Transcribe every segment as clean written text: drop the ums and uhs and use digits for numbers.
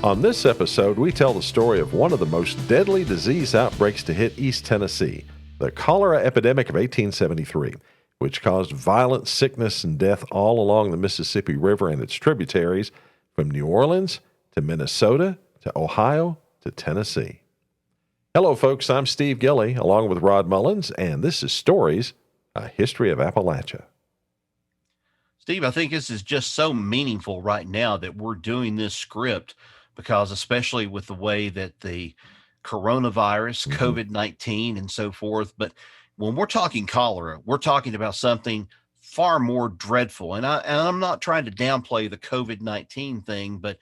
On this episode, we tell the story of one of the most deadly disease outbreaks to hit East Tennessee, the cholera epidemic of 1873, which caused violent sickness and death all along the Mississippi River and its tributaries, from New Orleans to Minnesota to Ohio to Tennessee. Hello, folks. I'm Steve Gilley, along with Rod Mullins, and this is Stories, A History of Appalachia. Steve, I think this is just so meaningful right now that we're doing this script because especially with the way that the coronavirus, COVID-19 and so forth, but when we're talking cholera, we're talking about something far more dreadful. And I'm not trying to downplay the COVID-19 thing, but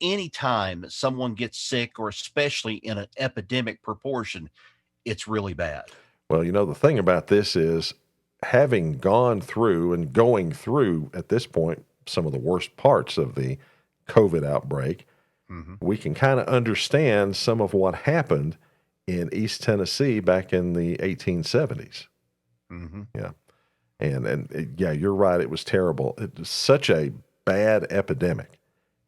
anytime that someone gets sick, or especially in an epidemic proportion, it's really bad. Well, the thing about this is, having gone through and going through at this point some of the worst parts of the COVID outbreak, we can kind of understand some of what happened in East Tennessee back in the 1870s. Yeah. And you're right. It was terrible. It was such a bad epidemic.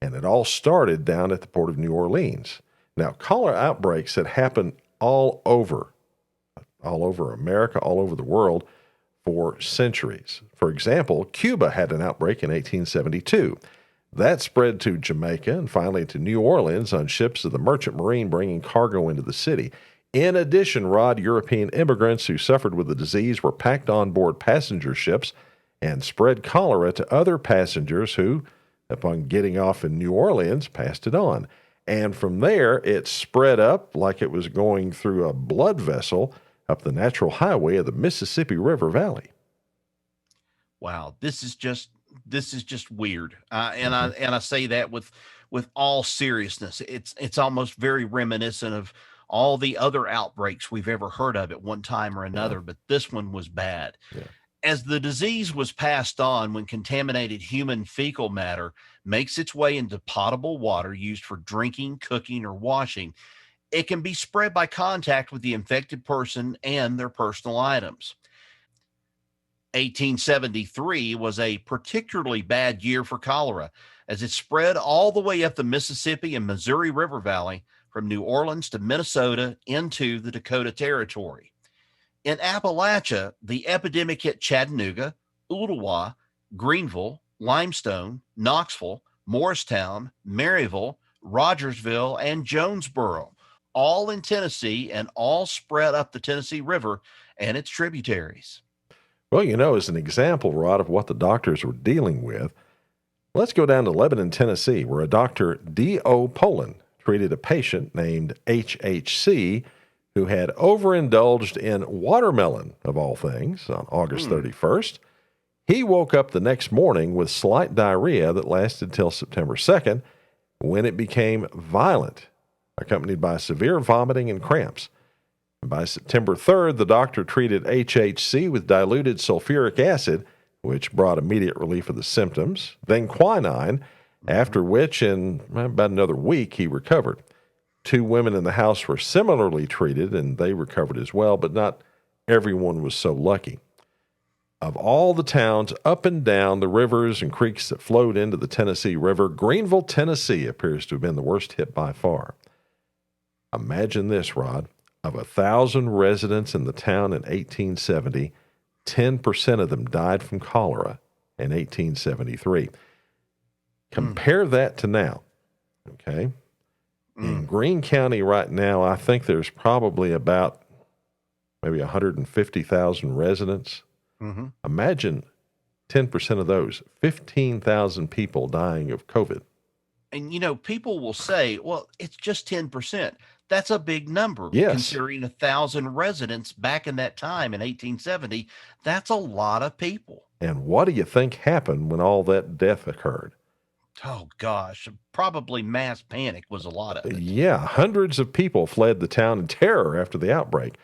And it all started down at the port of New Orleans. Now, cholera outbreaks had happened all over America, all over the world for centuries. For example, Cuba had an outbreak in 1872. That spread to Jamaica and finally to New Orleans on ships of the Merchant Marine bringing cargo into the city. In addition, European immigrants who suffered with the disease were packed on board passenger ships and spread cholera to other passengers who, upon getting off in New Orleans, passed it on. And from there, it spread up like it was going through a blood vessel up the natural highway of the Mississippi River Valley. Wow, this is just weird, and I say that with all seriousness. It's almost very reminiscent of all the other outbreaks we've ever heard of at one time or another, but this one was bad. Yeah. As the disease was passed on when contaminated human fecal matter makes its way into potable water used for drinking, cooking, or washing, it can be spread by contact with the infected person and their personal items. 1873 was a particularly bad year for cholera, as it spread all the way up the Mississippi and Missouri River Valley from New Orleans to Minnesota into the Dakota Territory. In Appalachia, the epidemic hit Chattanooga, Ooltewah, Greeneville, Limestone, Knoxville, Morristown, Maryville, Rogersville, and Jonesboro, all in Tennessee and all spread up the Tennessee River and its tributaries. Well, as an example, Rod, of what the doctors were dealing with, let's go down to Lebanon, Tennessee, where a Dr. D.O. Poland treated a patient named HHC who had overindulged in watermelon, of all things, on August 31st. He woke up the next morning with slight diarrhea that lasted till September 2nd, when it became violent, accompanied by severe vomiting and cramps. By September 3rd, the doctor treated HHC with diluted sulfuric acid, which brought immediate relief of the symptoms, then quinine, after which in about another week he recovered. 2 women in the house were similarly treated, and they recovered as well, but not everyone was so lucky. Of all the towns up and down the rivers and creeks that flowed into the Tennessee River, Greeneville, Tennessee appears to have been the worst hit by far. Imagine this, Rod. Of 1,000 residents in the town in 1870, 10% of them died from cholera in 1873. Compare that to now, okay? In Greene County right now, I think there's probably about maybe 150,000 residents. Imagine 10% of those, 15,000 people dying of COVID. And, people will say, well, it's just 10%. That's a big number. Yes. Considering 1,000 residents back in that time in 1870, that's a lot of people. And what do you think happened when all that death occurred? Oh, gosh, probably mass panic was a lot of it. Yeah, hundreds of people fled the town in terror after the outbreak.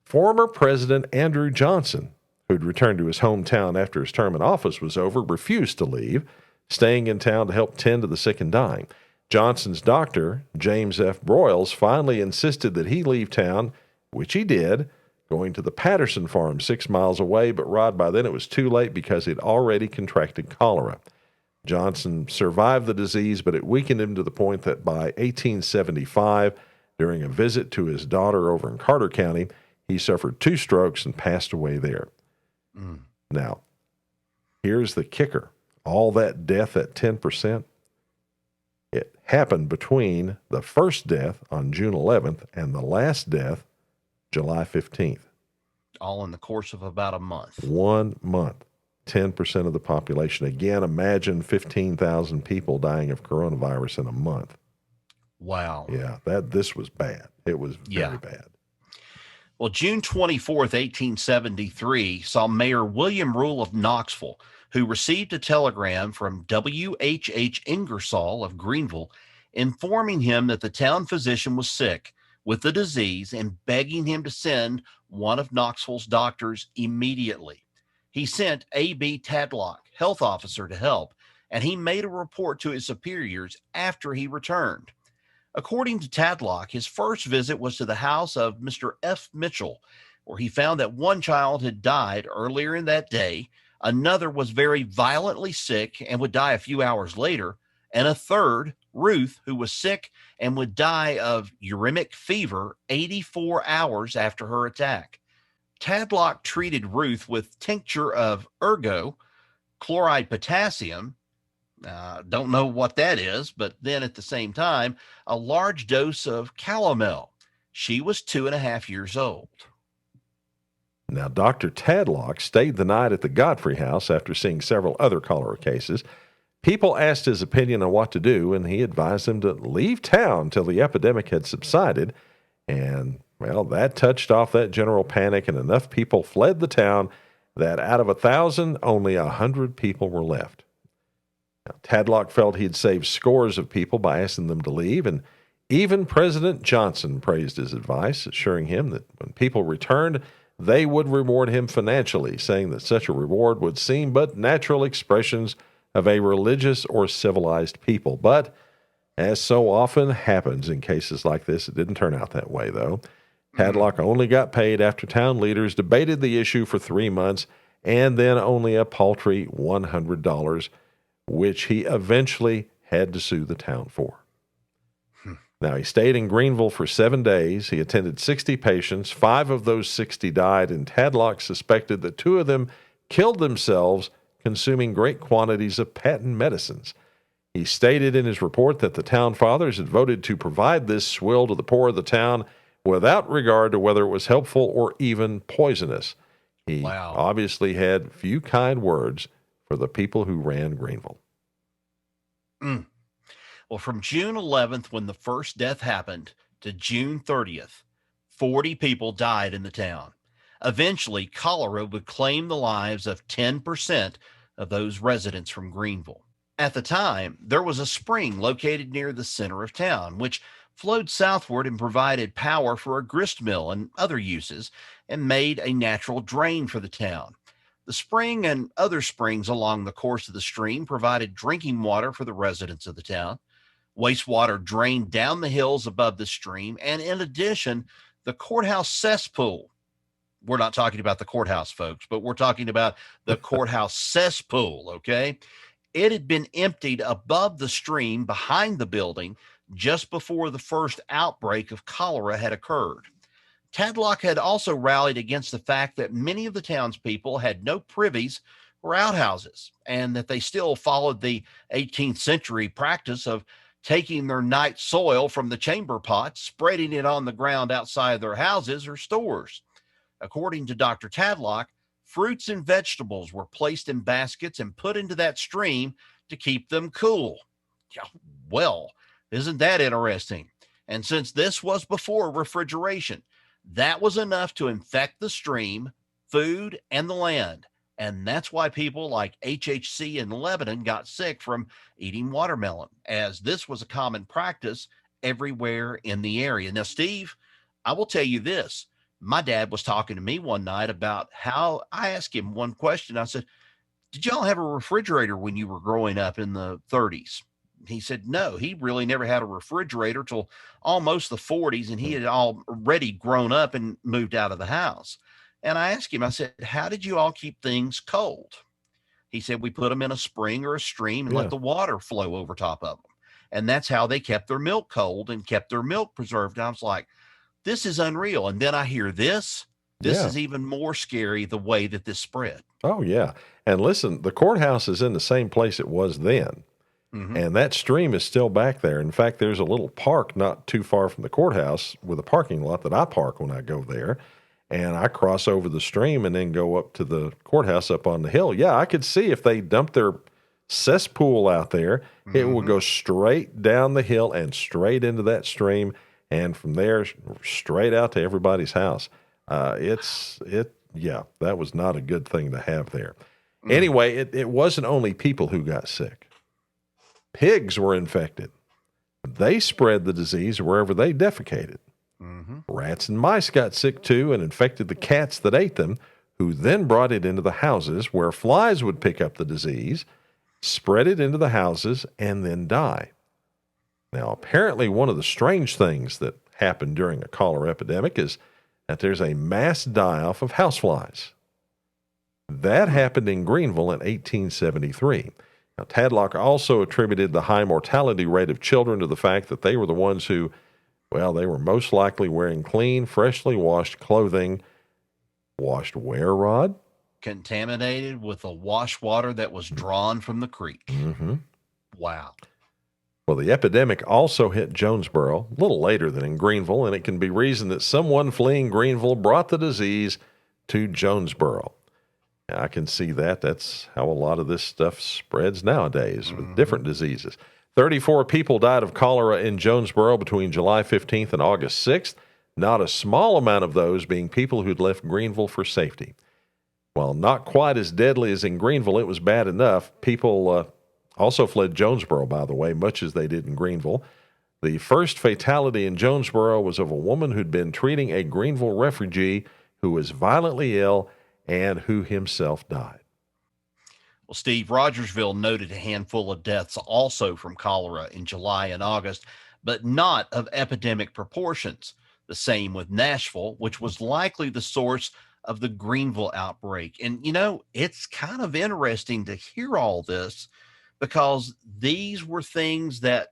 Former President Andrew Johnson, who'd returned to his hometown after his term in office was over, refused to leave, staying in town to help tend to the sick and dying. Johnson's doctor, James F. Broyles, finally insisted that he leave town, which he did, going to the Patterson farm 6 miles away, but Rod, by then it was too late because he'd already contracted cholera. Johnson survived the disease, but it weakened him to the point that by 1875, during a visit to his daughter over in Carter County, he suffered 2 strokes and passed away there. Mm. Now, here's the kicker. All that death at 10%, it happened between the first death on June 11th and the last death July 15th. All in the course of about a month. 1 month, 10% of the population. Again, imagine 15,000 people dying of coronavirus in a month. Wow. Yeah, this was bad. It was very bad. Well, June 24th, 1873, saw Mayor William Rule of Knoxville, who received a telegram from W.H.H. Ingersoll of Greeneville informing him that the town physician was sick with the disease and begging him to send one of Knoxville's doctors immediately. He sent A.B. Tadlock, health officer, to help, and he made a report to his superiors after he returned. According to Tadlock, his first visit was to the house of Mr. F. Mitchell, where he found that one child had died earlier in that day, another was very violently sick and would die a few hours later, and a third, Ruth, who was sick and would die of uremic fever 84 hours after her attack. Tadlock treated Ruth with tincture of ergo, chloride potassium, don't know what that is, but then at the same time, a large dose of calomel. She was 2.5 years old. Now, Dr. Tadlock stayed the night at the Godfrey house after seeing several other cholera cases. People asked his opinion on what to do, and he advised them to leave town till the epidemic had subsided. And, well, that touched off that general panic, and enough people fled the town that out of 1,000, only 100 people were left. Now, Tadlock felt he'd saved scores of people by asking them to leave, and even President Johnson praised his advice, assuring him that when people returned, they would reward him financially, saying that such a reward would seem but natural expressions of a religious or civilized people. But, as so often happens in cases like this, it didn't turn out that way, though. Tadlock only got paid after town leaders debated the issue for 3 months, and then only a paltry $100, which he eventually had to sue the town for. Now, he stayed in Greeneville for 7 days. He attended 60 patients. 5 of those 60 died, and Tadlock suspected that 2 of them killed themselves consuming great quantities of patent medicines. He stated in his report that the town fathers had voted to provide this swill to the poor of the town without regard to whether it was helpful or even poisonous. He obviously had few kind words for the people who ran Greeneville. Well, from June 11th, when the first death happened, to June 30th, 40 people died in the town. Eventually, cholera would claim the lives of 10% of those residents from Greeneville. At the time, there was a spring located near the center of town, which flowed southward and provided power for a grist mill and other uses, and made a natural drain for the town. The spring and other springs along the course of the stream provided drinking water for the residents of the town. Wastewater drained down the hills above the stream, and in addition, the courthouse cesspool. We're not talking about the courthouse, folks, but we're talking about the courthouse cesspool, okay? It had been emptied above the stream behind the building just before the first outbreak of cholera had occurred. Tadlock had also rallied against the fact that many of the townspeople had no privies or outhouses, and that they still followed the 18th century practice of taking their night soil from the chamber pot, spreading it on the ground outside their houses or stores. According to Dr. Tadlock, fruits and vegetables were placed in baskets and put into that stream to keep them cool. Well, isn't that interesting? And since this was before refrigeration, that was enough to infect the stream, food, and the land. And that's why people like HHC in Lebanon got sick from eating watermelon, as this was a common practice everywhere in the area. Now, Steve, I will tell you this. My dad was talking to me one night about how I asked him one question. I said, did y'all have a refrigerator when you were growing up in the 30s? He said, no, he really never had a refrigerator till almost the 40s, and he had already grown up and moved out of the house. And I asked him, I said, how did you all keep things cold? He said we put them in a spring or a stream and Yeah. let the water flow over top of them. And that's how they kept their milk cold and kept their milk preserved. And I was like, this is unreal. And then I hear this. This Yeah. is even more scary, the way that this spread. Oh, yeah. And listen, the courthouse is in the same place it was then. Mm-hmm. And that stream is still back there. In fact, there's a little park not too far from the courthouse with a parking lot that I park when I go there. And I cross over the stream and then go up to the courthouse up on the hill. Yeah, I could see if they dumped their cesspool out there, it would go straight down the hill and straight into that stream. And from there, straight out to everybody's house. Yeah, that was not a good thing to have there. Anyway, it wasn't only people who got sick. Pigs were infected. They spread the disease wherever they defecated. Rats and mice got sick too and infected the cats that ate them, who then brought it into the houses where flies would pick up the disease, spread it into the houses, and then die. Now, apparently one of the strange things that happened during a cholera epidemic is that there's a mass die-off of houseflies. That happened in Greeneville in 1873. Now, Tadlock also attributed the high mortality rate of children to the fact that they were the ones who, well, they were most likely wearing clean, freshly washed clothing. Washed where, Rod? Contaminated with the wash water that was drawn from the creek. Mm-hmm. Wow. Well, the epidemic also hit Jonesboro a little later than in Greeneville, and it can be reasoned that someone fleeing Greeneville brought the disease to Jonesboro. Now, I can see that. That's how a lot of this stuff spreads nowadays with different diseases. 34 people died of cholera in Jonesboro between July 15th and August 6th, not a small amount of those being people who'd left Greeneville for safety. While not quite as deadly as in Greeneville, it was bad enough. People also fled Jonesboro, by the way, much as they did in Greeneville. The first fatality in Jonesboro was of a woman who'd been treating a Greeneville refugee who was violently ill and who himself died. Well, Steve, Rogersville noted a handful of deaths also from cholera in July and August, but not of epidemic proportions. The same with Nashville, which was likely the source of the Greeneville outbreak. And, you know, it's kind of interesting to hear all this because these were things that,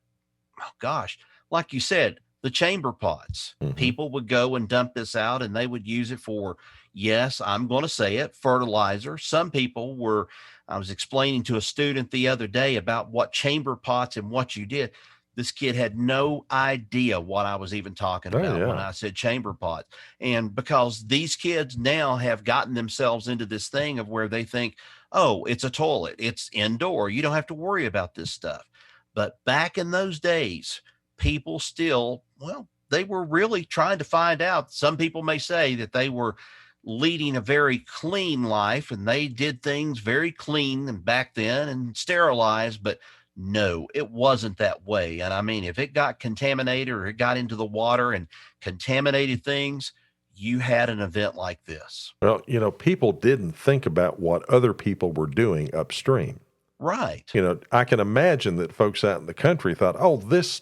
oh gosh, like you said, the chamber pots. People would go and dump this out and they would use it for, yes, I'm going to say it, fertilizer. Some people were, I was explaining to a student the other day about what chamber pots and what you did. This kid had no idea what I was even talking about when I said chamber pots. And because these kids now have gotten themselves into this thing of where they think, oh, it's a toilet, it's indoor, you don't have to worry about this stuff. But back in those days, people still, well, they were really trying to find out. Some people may say that they were leading a very clean life and they did things very clean and back then and sterilized, but no, it wasn't that way. And I mean, if it got contaminated or it got into the water and contaminated things, you had an event like this. Well, you know, people didn't think about what other people were doing upstream. Right. You know, I can imagine that folks out in the country thought, oh, this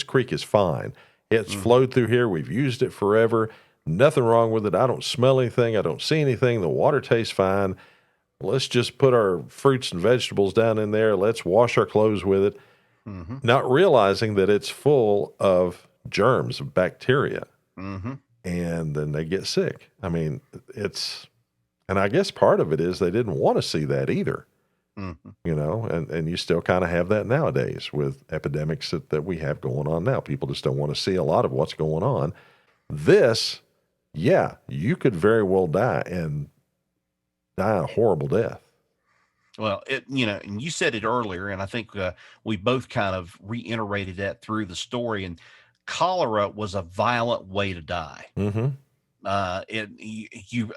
creek is fine. It's flowed through here. We've used it forever. Nothing wrong with it. I don't smell anything. I don't see anything. The water tastes fine. Let's just put our fruits and vegetables down in there. Let's wash our clothes with it. Not realizing that it's full of germs, of bacteria. And then they get sick. I mean, and I guess part of it is they didn't want to see that either. You know, and you still kind of have that nowadays with epidemics that we have going on now. People just don't want to see a lot of what's going on. This, yeah, you could very well die a horrible death. Well, you know, and you said it earlier, and I think we both kind of reiterated that through the story. And cholera was a violent way to die. You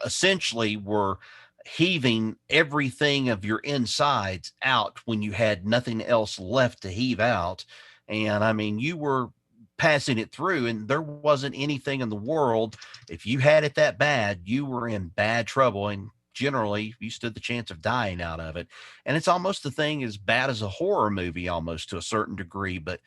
essentially were heaving everything of your insides out when you had nothing else left to heave out. And I mean, you were passing it through and there wasn't anything in the world. If you had it that bad, you were in bad trouble. And generally you stood the chance of dying out of it. And it's almost the thing as bad as a horror movie, almost to a certain degree. But,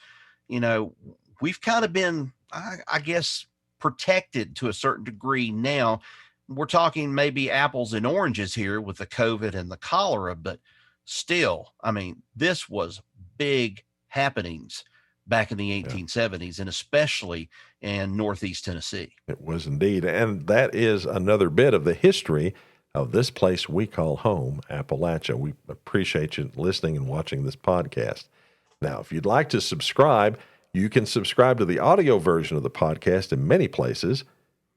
you know, we've kind of been, I guess, protected to a certain degree now. We're talking maybe apples and oranges here with the COVID and the cholera, but still, I mean, this was big happenings back in the 1870s, and especially in Northeast Tennessee. It was indeed. And that is another bit of the history of this place we call home, Appalachia. We appreciate you listening and watching this podcast. Now, if you'd like to subscribe, you can subscribe to the audio version of the podcast in many places: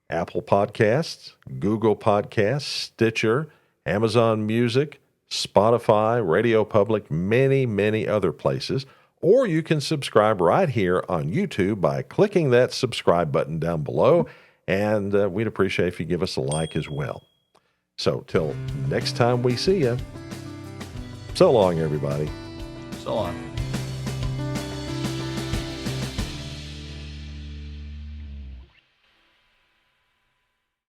Apple Podcasts, Google Podcasts, Stitcher, Amazon Music, Spotify, Radio Public, many, many other places. Or you can subscribe right here on YouTube by clicking that subscribe button down below, and we'd appreciate if you give us a like as well. So till next time we see you, so long, everybody. So on.